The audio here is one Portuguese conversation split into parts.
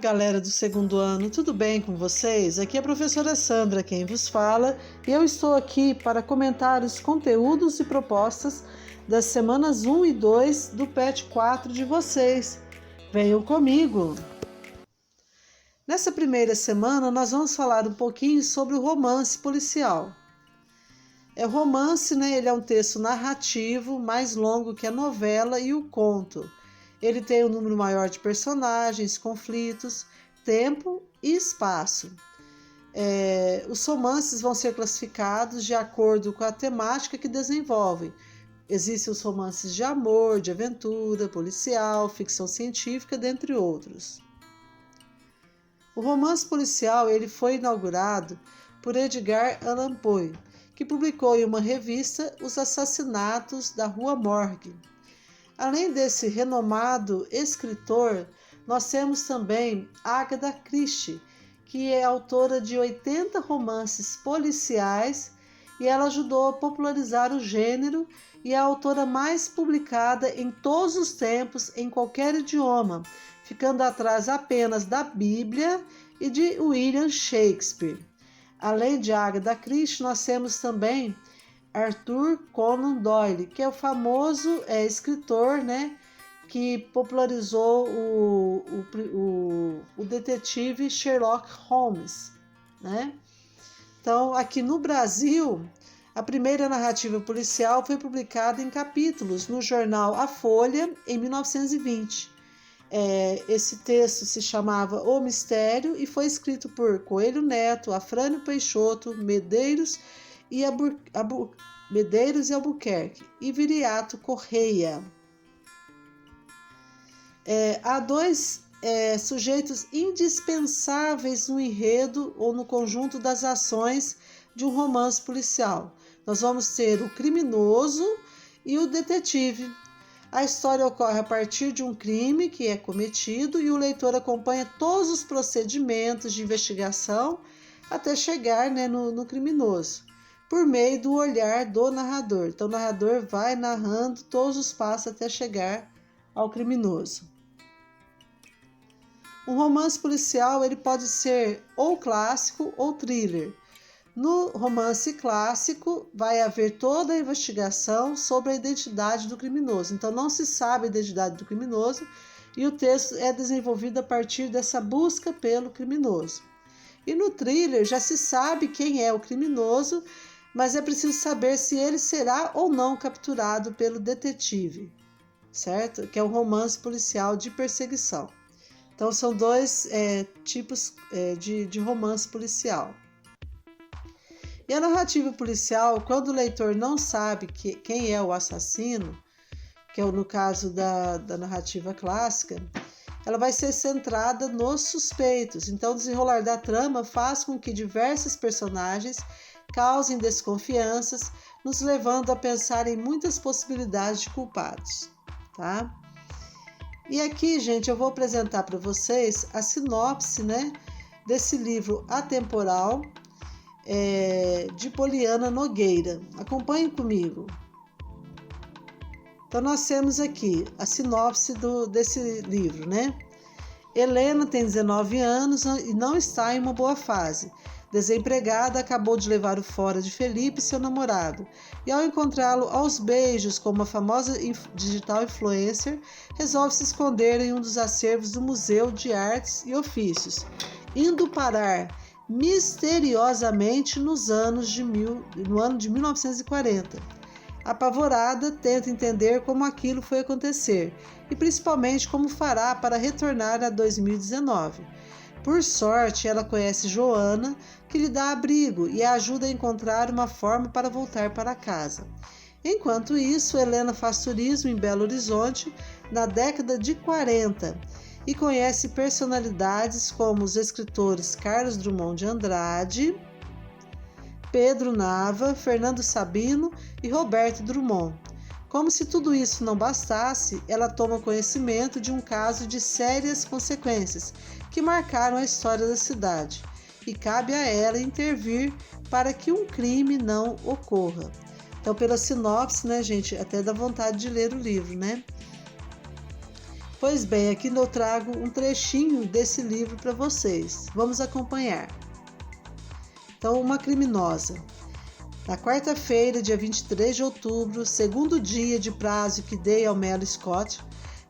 Galera do segundo ano, tudo bem com vocês? Aqui é a professora Sandra quem vos fala e eu estou aqui para comentar os conteúdos e propostas das semanas 1 e 2 do PET 4 de vocês. Venham comigo! Nessa primeira semana nós vamos falar um pouquinho sobre o romance policial. O romance, ele é um texto narrativo mais longo que a novela e o conto. Ele tem um número maior de personagens, conflitos, tempo e espaço. Os romances vão ser classificados de acordo com a temática que desenvolvem. Existem os romances de amor, de aventura, policial, ficção científica, dentre outros. O romance policial ele foi inaugurado por Edgar Allan Poe, que publicou em uma revista Os Assassinatos da Rua Morgue. Além desse renomado escritor, nós temos também Agatha Christie, que é autora de 80 romances policiais e ela ajudou a popularizar o gênero e é a autora mais publicada em todos os tempos em qualquer idioma, ficando atrás apenas da Bíblia e de William Shakespeare. Além de Agatha Christie, nós temos também Arthur Conan Doyle, que é o famoso escritor, que popularizou o detetive Sherlock Holmes, Então, aqui no Brasil, a primeira narrativa policial foi publicada em capítulos no jornal A Folha, em 1920. Esse texto se chamava O Mistério e foi escrito por Coelho Neto, Afrânio Peixoto, Medeiros e Albuquerque e Viriato Correia. Há dois sujeitos indispensáveis no enredo ou no conjunto das ações de um romance policial. Nós vamos ter o criminoso e o detetive. A história ocorre a partir de um crime que é cometido e o leitor acompanha todos os procedimentos de investigação até chegar no criminoso, por meio do olhar do narrador. Então, o narrador vai narrando todos os passos até chegar ao criminoso. Um romance policial ele pode ser ou clássico ou thriller. No romance clássico, vai haver toda a investigação sobre a identidade do criminoso. Então, não se sabe a identidade do criminoso e o texto é desenvolvido a partir dessa busca pelo criminoso. E no thriller, já se sabe quem é o criminoso, mas é preciso saber se ele será ou não capturado pelo detetive, certo? Que é um romance policial de perseguição. Então, são dois tipos de romance policial. E a narrativa policial, quando o leitor não sabe quem é o assassino, que é no caso da narrativa clássica, ela vai ser centrada nos suspeitos. Então, o desenrolar da trama faz com que diversos personagens causem desconfianças, nos levando a pensar em muitas possibilidades de culpados, tá? E aqui, gente, eu vou apresentar para vocês a sinopse, desse livro Atemporal, de Poliana Nogueira. Acompanhem comigo. Então, nós temos aqui a sinopse desse livro, Helena tem 19 anos e não está em uma boa fase. Desempregada, acabou de levar fora de Felipe, seu namorado, e ao encontrá-lo aos beijos com uma famosa digital influencer, resolve se esconder em um dos acervos do Museu de Artes e Ofícios, indo parar misteriosamente no ano de 1940. Apavorada, tenta entender como aquilo foi acontecer e principalmente como fará para retornar a 2019. Por sorte, ela conhece Joana, que lhe dá abrigo e a ajuda a encontrar uma forma para voltar para casa. Enquanto isso, Helena faz turismo em Belo Horizonte na década de 40 e conhece personalidades como os escritores Carlos Drummond de Andrade, Pedro Nava, Fernando Sabino e Roberto Drummond. Como se tudo isso não bastasse, ela toma conhecimento de um caso de sérias consequências que marcaram a história da cidade e cabe a ela intervir para que um crime não ocorra. Então, pela sinopse, gente, até dá vontade de ler o livro, Pois bem, aqui eu trago um trechinho desse livro para vocês. Vamos acompanhar. Então, uma criminosa. Na quarta-feira, dia 23 de outubro, segundo dia de prazo que dei ao Melo Scott,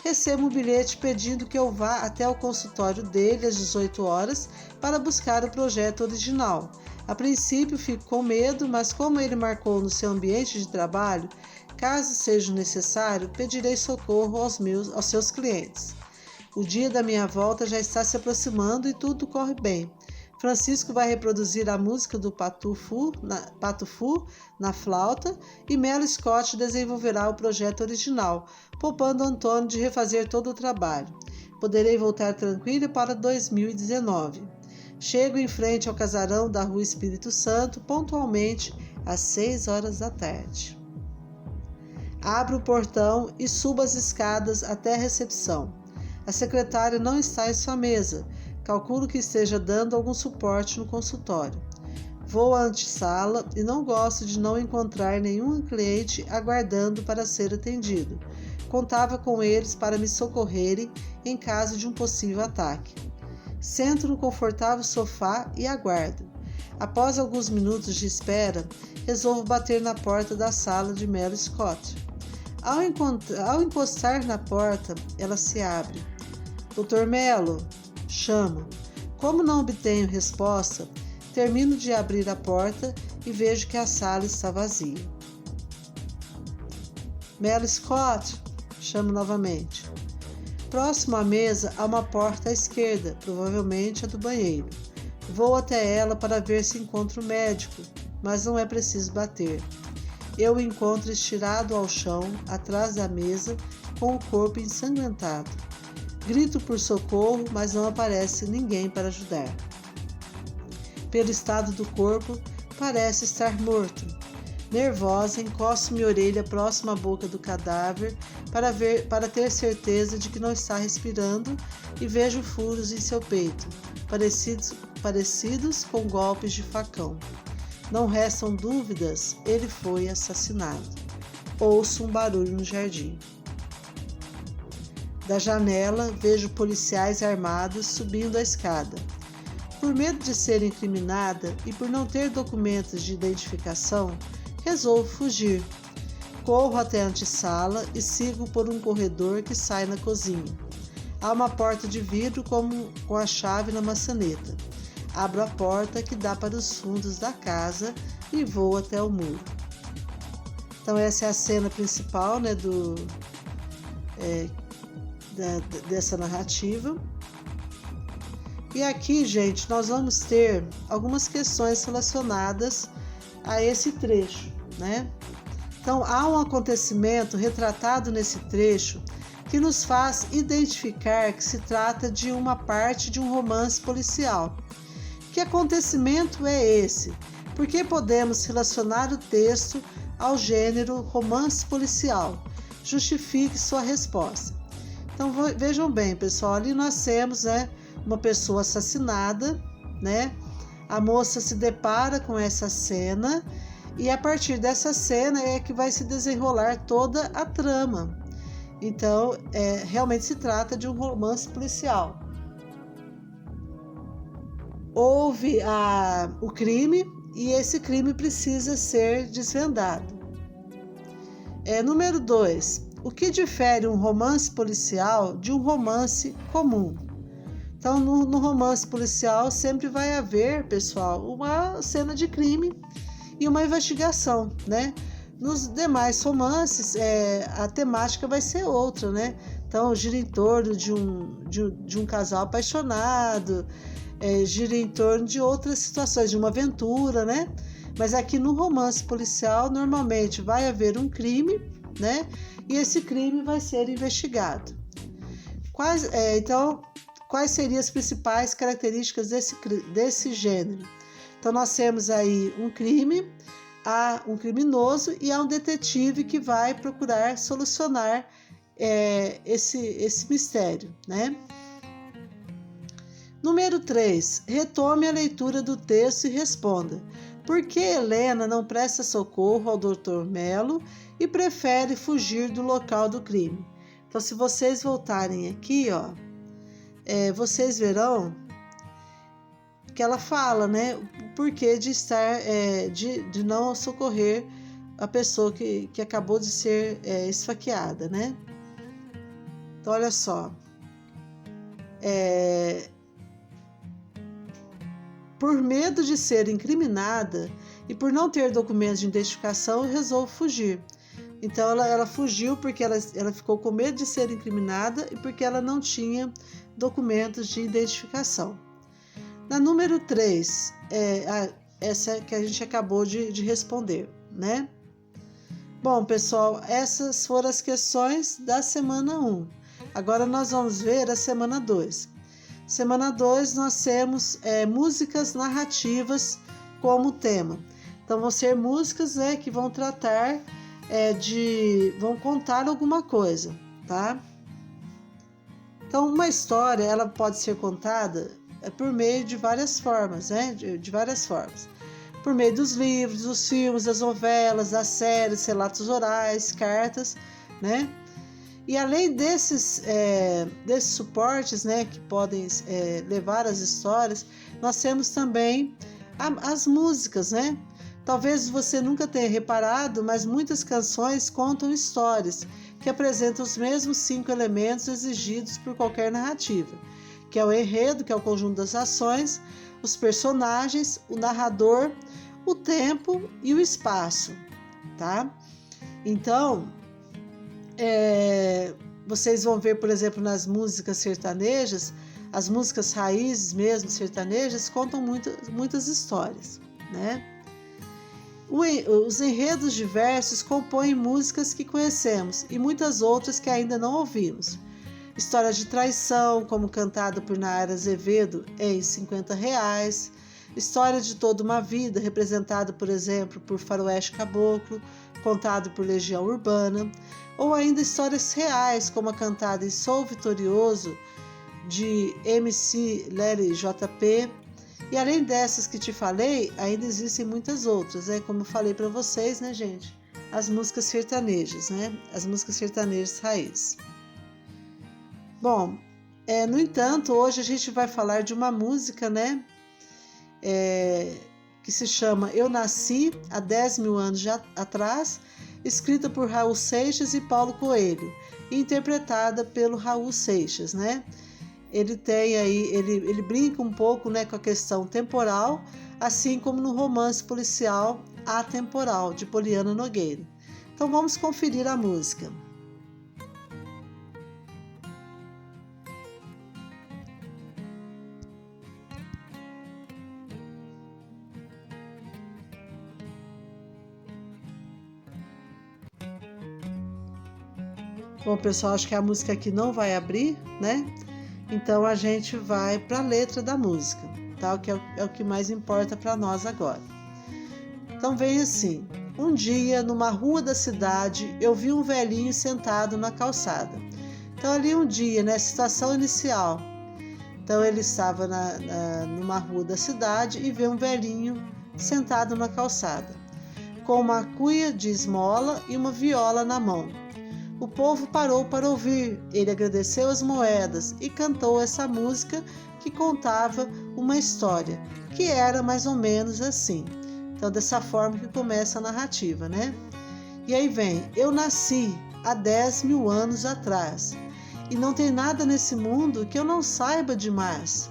recebo um bilhete pedindo que eu vá até o consultório dele às 18 horas para buscar o projeto original. A princípio fico com medo, mas como ele marcou no seu ambiente de trabalho, caso seja necessário, pedirei socorro aos seus clientes. O dia da minha volta já está se aproximando e tudo corre bem. Francisco vai reproduzir a música do Pato Fu na flauta e Melo Scott desenvolverá o projeto original, poupando Antônio de refazer todo o trabalho. Poderei voltar tranquilo para 2019. Chego em frente ao casarão da Rua Espírito Santo, pontualmente às 6 horas da tarde. Abro o portão e subo as escadas até a recepção. A secretária não está em sua mesa. Calculo que esteja dando algum suporte no consultório. Vou à antessala e não gosto de não encontrar nenhum cliente aguardando para ser atendido. Contava com eles para me socorrerem em caso de um possível ataque. Sento no confortável sofá e aguardo. Após alguns minutos de espera, resolvo bater na porta da sala de Melo Scott. Ao encostar na porta, ela se abre. Dr. Melo, chamo. Como não obtenho resposta, termino de abrir a porta e vejo que a sala está vazia. Melo Scott, chamo novamente. Próximo à mesa há uma porta à esquerda, provavelmente a do banheiro. Vou até ela para ver se encontro o médico, mas não é preciso bater. Eu o encontro estirado ao chão, atrás da mesa, com o corpo ensanguentado. Grito por socorro, mas não aparece ninguém para ajudar. Pelo estado do corpo, parece estar morto. Nervosa, encosto minha orelha próxima à boca do cadáver para ter certeza de que não está respirando e vejo furos em seu peito, parecidos com golpes de facão. Não restam dúvidas, ele foi assassinado. Ouço um barulho no jardim. Da janela, vejo policiais armados subindo a escada. Por medo de ser incriminada e por não ter documentos de identificação, resolvo fugir. Corro até a antessala e sigo por um corredor que sai na cozinha. Há uma porta de vidro com a chave na maçaneta. Abro a porta que dá para os fundos da casa e vou até o muro. Então essa é a cena principal, né, dessa narrativa. E aqui, gente, nós vamos ter algumas questões relacionadas a esse trecho, né? Então, há um acontecimento retratado nesse trecho que nos faz identificar que se trata de uma parte de um romance policial. Que acontecimento é esse? Porque podemos relacionar o texto ao gênero romance policial. Justifique sua resposta. Então, vejam bem, pessoal, ali nós temos, uma pessoa assassinada, né? A moça se depara com essa cena e a partir dessa cena é que vai se desenrolar toda a trama. Então, realmente se trata de um romance policial. Houve o crime e esse crime precisa ser desvendado. Número 2. O que difere um romance policial de um romance comum? Então, no romance policial sempre vai haver, pessoal, uma cena de crime e uma investigação, né? Nos demais romances, a temática vai ser outra, né? Então, gira em torno de um casal apaixonado, gira em torno de outras situações, de uma aventura, né? Mas aqui no romance policial, normalmente vai haver um crime, né? E esse crime vai ser investigado. Então, quais seriam as principais características desse gênero? Então, nós temos aí um crime, há um criminoso e há um detetive que vai procurar solucionar esse mistério, né? Número 3. Retome a leitura do texto e responda. Por que Helena não presta socorro ao Dr. Melo e prefere fugir do local do crime? Então, se vocês voltarem aqui, ó, vocês verão que ela fala, né, o porquê de estar, de não socorrer a pessoa que acabou de ser esfaqueada, né? Então, olha só, por medo de ser incriminada e por não ter documentos de identificação, resolve fugir. Então, ela fugiu porque ela ficou com medo de ser incriminada e porque ela não tinha documentos de identificação. Na número 3, essa que a gente acabou de responder, né? Bom, pessoal, essas foram as questões da semana 1. Agora nós vamos ver a semana 2. Semana 2 nós temos músicas narrativas como tema. Então vão ser músicas, né, que vão tratar vão contar alguma coisa, tá? Então uma história ela pode ser contada por meio de várias formas, né? De várias formas. Por meio dos livros, dos filmes, das novelas, das séries, relatos orais, cartas, né? E além desses suportes, né, que podem levar as histórias, nós temos também as músicas, né? Talvez você nunca tenha reparado, mas muitas canções contam histórias que apresentam os mesmos 5 elementos exigidos por qualquer narrativa, que é o enredo, que é o conjunto das ações, os personagens, o narrador, o tempo e o espaço, tá? Então, vocês vão ver, por exemplo, nas músicas sertanejas, as músicas raízes mesmo, sertanejas, contam muitas histórias, né? Os enredos diversos compõem músicas que conhecemos e muitas outras que ainda não ouvimos. História de traição, como cantada por Nayara Azevedo em R$50. História de toda uma vida, representada, por exemplo, por Faroeste Caboclo, contado por Legião Urbana. Ou ainda histórias reais, como a cantada em Sou Vitorioso, de MC Lely JP. E além dessas que te falei, ainda existem muitas outras, né? Como eu falei para vocês, né, gente? As músicas sertanejas, né? As músicas sertanejas raiz. Bom, no entanto, hoje a gente vai falar de uma música, né? Que se chama Eu Nasci há 10 mil anos atrás, escrita por Raul Seixas e Paulo Coelho, e interpretada pelo Raul Seixas, né? Ele tem aí, ele brinca um pouco, né, com a questão temporal, assim como no romance policial Atemporal, de Poliana Nogueira. Então vamos conferir a música. Bom, pessoal, acho que a música aqui não vai abrir, né? Então a gente vai para a letra da música, tá? Que é o que mais importa para nós agora. Então vem assim: um dia, numa rua da cidade, eu vi um velhinho sentado na calçada. Então ali um dia, né? Situação inicial. Então ele estava numa rua da cidade e vê um velhinho sentado na calçada, com uma cuia de esmola e uma viola na mão. O povo parou para ouvir, ele agradeceu as moedas e cantou essa música que contava uma história, que era mais ou menos assim. Então, dessa forma que começa a narrativa, né? E aí vem: eu nasci há 10 mil anos atrás, e não tem nada nesse mundo que eu não saiba demais.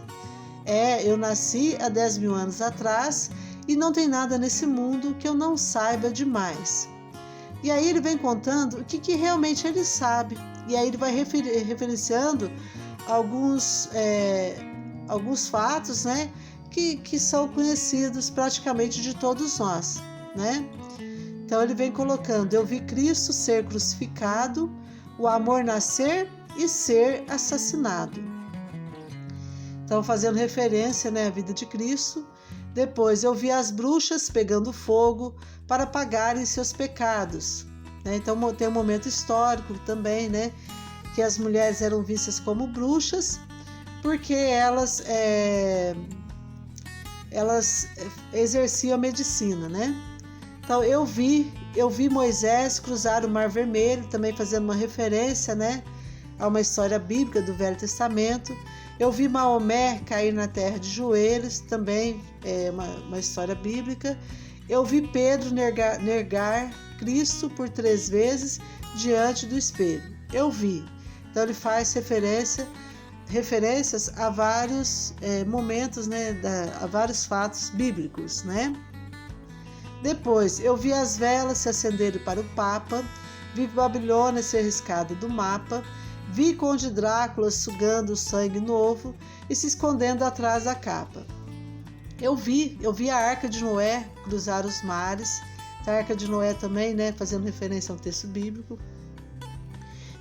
Eu nasci há 10 mil anos atrás, e não tem nada nesse mundo que eu não saiba demais. E aí ele vem contando o que realmente ele sabe. E aí ele vai referenciando alguns fatos, né, que são conhecidos praticamente de todos nós, né? Então ele vem colocando: eu vi Cristo ser crucificado, o amor nascer e ser assassinado. Então fazendo referência, né, à vida de Cristo. Depois eu vi as bruxas pegando fogo para pagarem seus pecados, né? Então tem um momento histórico também, né? Que as mulheres eram vistas como bruxas porque elas exerciam a medicina, né? Então eu vi Moisés cruzar o Mar Vermelho, também fazendo uma referência, né? a uma história bíblica do Velho Testamento. Eu vi Maomé cair na terra de joelhos, também é uma história bíblica. Eu vi Pedro negar Cristo por 3 vezes diante do espelho. Eu vi. Então ele faz referências a vários momentos, né, a vários fatos bíblicos, né? Depois, eu vi as velas se acenderem para o Papa, vi Babilônia ser riscada do mapa, vi Conde Drácula sugando o sangue novo e se escondendo atrás da capa. Eu vi a Arca de Noé cruzar os mares, a Arca de Noé também, né, fazendo referência a um texto bíblico.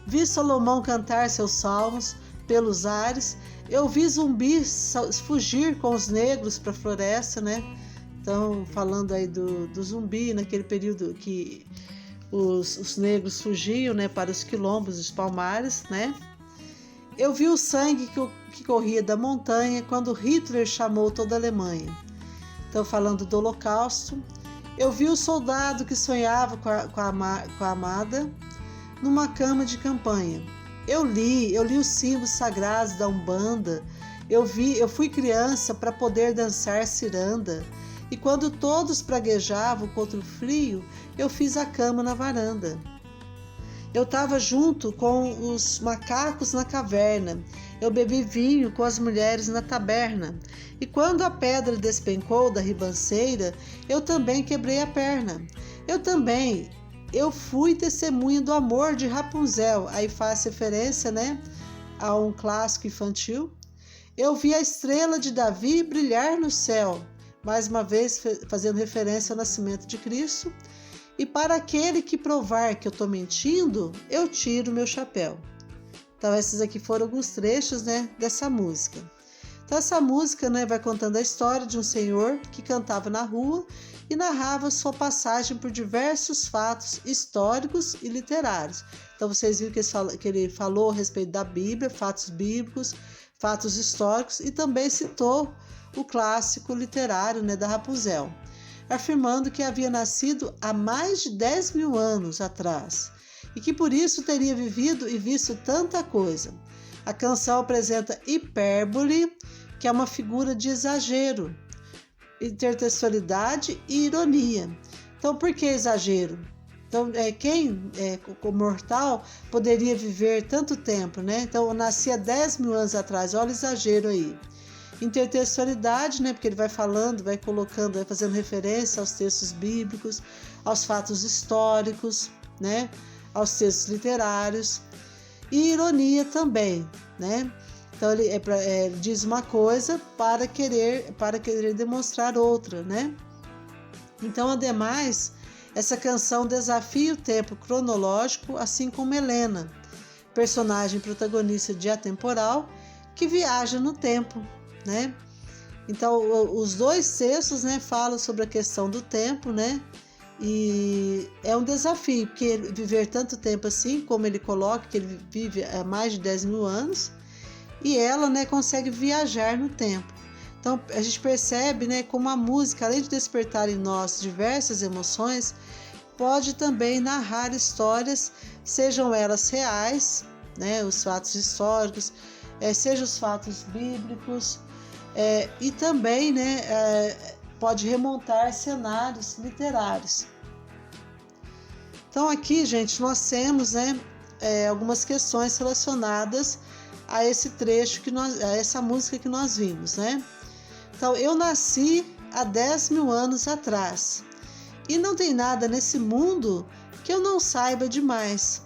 Vi Salomão cantar seus salmos pelos ares. Eu vi zumbis fugir com os negros para a floresta, né? Então, falando aí do zumbi, naquele período que os negros fugiam, né, para os quilombos, os palmares, né? Eu vi o sangue que corria da montanha quando Hitler chamou toda a Alemanha. Então, falando do Holocausto. Eu vi o soldado que sonhava com a amada numa cama de campanha. Eu li os símbolos sagrados da Umbanda. Eu fui criança para poder dançar ciranda. E quando todos praguejavam contra o frio, eu fiz a cama na varanda. Eu estava junto com os macacos na caverna. Eu bebi vinho com as mulheres na taberna. E quando a pedra despencou da ribanceira, eu também quebrei a perna. Eu fui testemunha do amor de Rapunzel. Aí faz referência, né, a um clássico infantil. Eu vi a estrela de Davi brilhar no céu. Mais uma vez fazendo referência ao nascimento de Cristo. E para aquele que provar que eu estou mentindo, eu tiro meu chapéu. Então esses aqui foram alguns trechos, né, dessa música. Então essa música, né, vai contando a história de um senhor que cantava na rua e narrava sua passagem por diversos fatos históricos e literários. Então vocês viram que ele falou a respeito da Bíblia, fatos bíblicos, fatos históricos e também citou o clássico literário, né, da Rapunzel, afirmando que havia nascido há mais de 10 mil anos atrás e que por isso teria vivido e visto tanta coisa. A canção apresenta hipérbole, que é uma figura de exagero, intertextualidade e ironia. Então, por que exagero? Então, quem como mortal poderia viver tanto tempo, né? Então, eu nasci há 10 mil anos atrás, olha o exagero aí. Intertextualidade, né? Porque ele vai falando, vai colocando, vai fazendo referência aos textos bíblicos, aos fatos históricos, né? Aos textos literários. E ironia também, né? Então ele diz uma coisa para querer demonstrar outra, né? Então, ademais, essa canção desafia o tempo cronológico, assim como Helena, personagem protagonista de Atemporal, que viaja no tempo, né? Então, os dois textos, né, falam sobre a questão do tempo, né? E é um desafio, porque viver tanto tempo assim, como ele coloca, que ele vive há mais de 10 mil anos, e ela, né, consegue viajar no tempo. Então, a gente percebe, né, como a música, além de despertar em nós diversas emoções, pode também narrar histórias, sejam elas reais, né, os fatos históricos, sejam os fatos bíblicos, e também, né, pode remontar cenários literários. Então aqui, gente, nós temos, né, algumas questões relacionadas a esse trecho, a essa música que nós vimos, né? Então, eu nasci há 10 mil anos atrás e não tem nada nesse mundo que eu não saiba demais.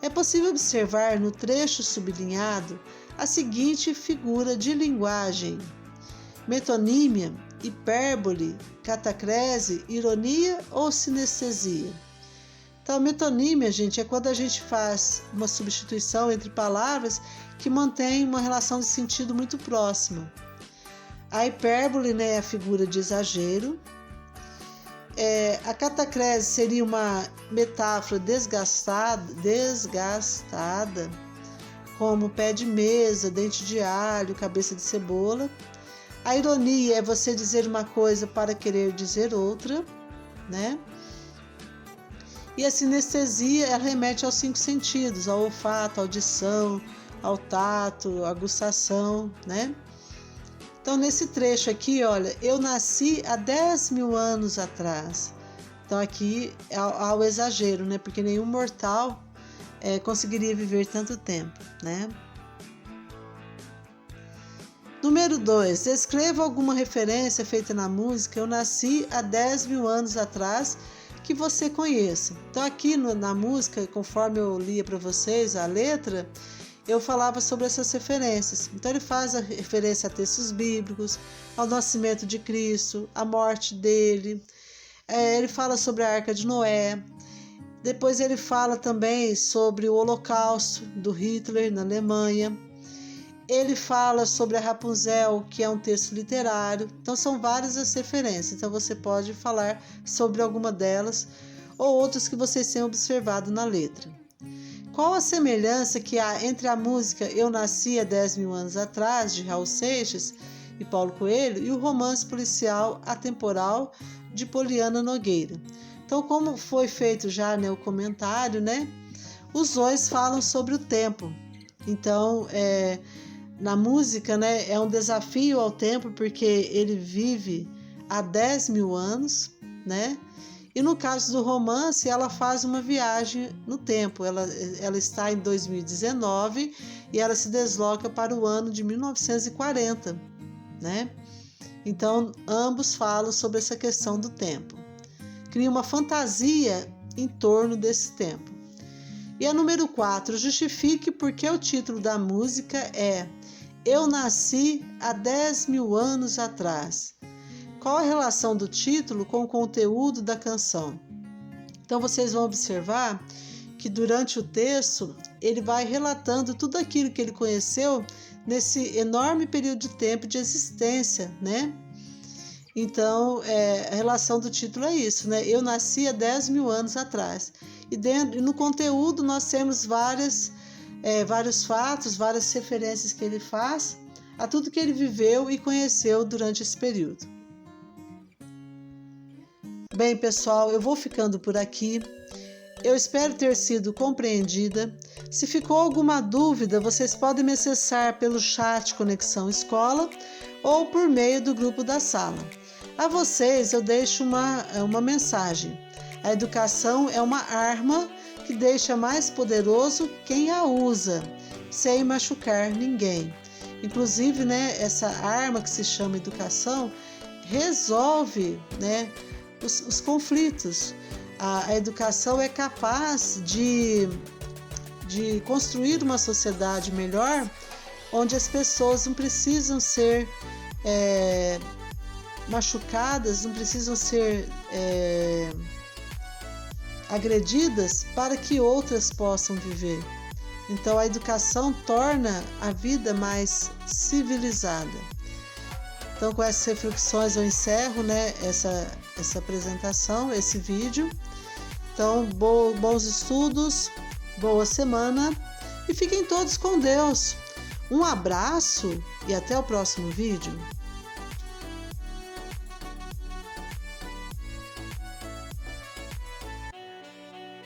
É possível observar no trecho sublinhado a seguinte figura de linguagem: metonímia, hipérbole, catacrese, ironia ou sinestesia. Então, a metonímia, gente, é quando a gente faz uma substituição entre palavras que mantém uma relação de sentido muito próxima. A hipérbole, né, é a figura de exagero. A catacrese seria uma metáfora desgastada, como pé de mesa, dente de alho, cabeça de cebola. A ironia é você dizer uma coisa para querer dizer outra, né? E a sinestesia, ela remete aos 5 sentidos, ao olfato, à audição, ao tato, à gustação, né? Então, nesse trecho aqui, olha, eu nasci há 10 mil anos atrás. Então, aqui há o exagero, né? Porque nenhum mortal conseguiria viver tanto tempo, né? Número 2. Descreva alguma referência feita na música Eu nasci há 10 mil anos atrás que você conheça. Então, aqui na música, conforme eu lia para vocês a letra, eu falava sobre essas referências. Então ele faz a referência a textos bíblicos, ao nascimento de Cristo, a morte dele. Ele fala sobre a Arca de Noé. Depois ele fala também sobre o Holocausto do Hitler na Alemanha. Ele fala sobre a Rapunzel, que é um texto literário. Então são várias as referências. Então você pode falar sobre alguma delas ou outras que vocês tenham observado na letra. Qual a semelhança que há entre a música Eu Nasci há 10 mil anos atrás, de Raul Seixas e Paulo Coelho, e o romance policial atemporal de Poliana Nogueira? Então, como foi feito já, né, o comentário, né, os dois falam sobre o tempo. Então, na música, né, é um desafio ao tempo, porque ele vive há 10 mil anos, né? E no caso do romance, ela faz uma viagem no tempo. Ela está em 2019 e ela se desloca para o ano de 1940, né? Então, ambos falam sobre essa questão do tempo. Cria uma fantasia em torno desse tempo. E a número 4, justifique porque o título da música é Eu Nasci há 10 mil anos atrás. Qual a relação do título com o conteúdo da canção? Então vocês vão observar que durante o texto ele vai relatando tudo aquilo que ele conheceu nesse enorme período de tempo de existência, né? Então a relação do título é isso, né? Eu nasci há 10 mil anos atrás. E no conteúdo nós temos vários fatos, várias referências que ele faz a tudo que ele viveu e conheceu durante esse período. Bem, pessoal, eu vou ficando por aqui. Eu espero ter sido compreendida. Se ficou alguma dúvida, vocês podem me acessar pelo chat Conexão Escola ou por meio do grupo da sala. A vocês eu deixo uma mensagem. A educação é uma arma que deixa mais poderoso quem a usa, sem machucar ninguém. Inclusive, né, essa arma que se chama educação resolve, né, os conflitos. A educação é capaz de construir uma sociedade melhor, onde as pessoas não precisam ser machucadas, não precisam ser agredidas para que outras possam viver. Então a educação torna a vida mais civilizada. Então, com essas reflexões eu encerro, né, essa apresentação, esse vídeo. Então, bons estudos, boa semana e fiquem todos com Deus. Um abraço e até o próximo vídeo.